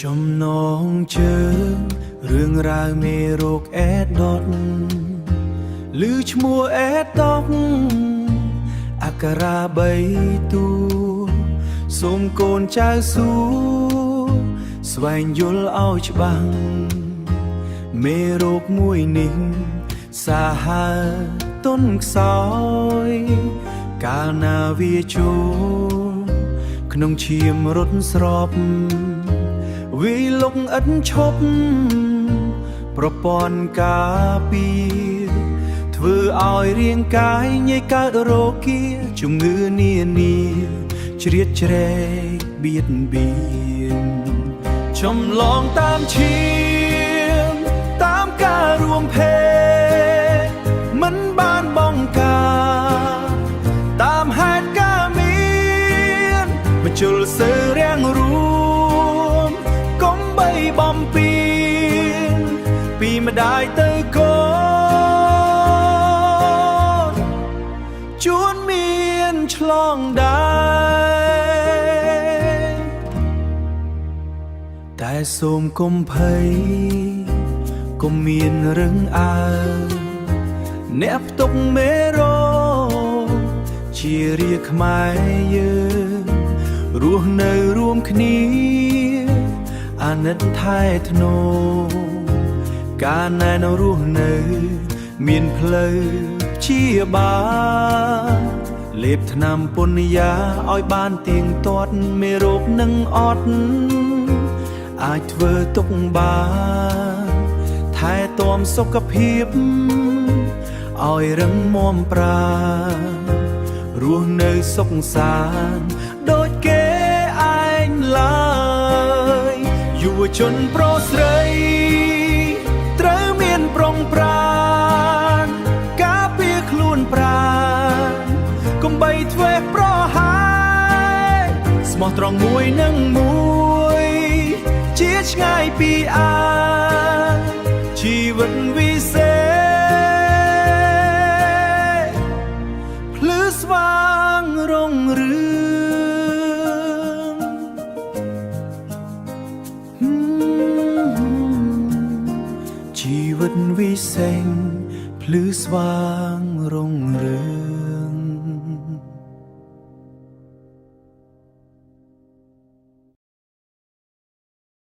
ចំណងជើងរឿងរ៉ាវមេរោគអេដុតឮឈ្មោះអេដុកអក្ខរា3តួសូមកូនចៅសួរស្វែងយល់ឲ្យច្បាស់មេរោគមួយនេះសាហាវទន់ខ្សោយកាលណាវាចូលក្នុងឈាមរត់ស្របវាលុកឥតឈប់ប្រព័ន្ធការពារធ្វើឲ្យរាងកាយងាយកើតរោគាជំងឺនានាជ្រៀតជ្រែកបៀតបៀនចំឡងតាមឈាមតាមការរួមភេទមិនបានបង្ការតាមហេតុការមានបញ្ជុលសើរាំងរួមកុំបីបំពេញពីម្ដាយទៅកូនជួនមានឆ្លងដែរតែសូមកុំភ័យកុំមានរឹងអើអ្នកផ្ទុកមេរោគជារាខ្មែរយើងរស់នៅរួមគ្នាអាណិតថែធ្នូការណែនរស់នៅមានផ្លូវជាបាលលេបថ្នាំពន្យាឲ្យបានទៀងទាត់មេរោគនឹងអត់អាចធ្វើទុកបានថែទាំសុខភាពឲ្យរឹងមាំប្រារស់នៅសុខសាន្តដូចគេឯងឡើយយុវជនប្រុសស្រីត្រូវមានប្រុងប្រានការពារខ្លួនប្រាណកុំបីធ្វេសប្រហែសស្មោះត្រង់មួយនឹងមួយជាឆ្ងាយពីអាជីវិតវិសេសភ្លឺស្វាងរុងរឿងជីវិតវិសេសភ្លឺស្វាងរុងរឿង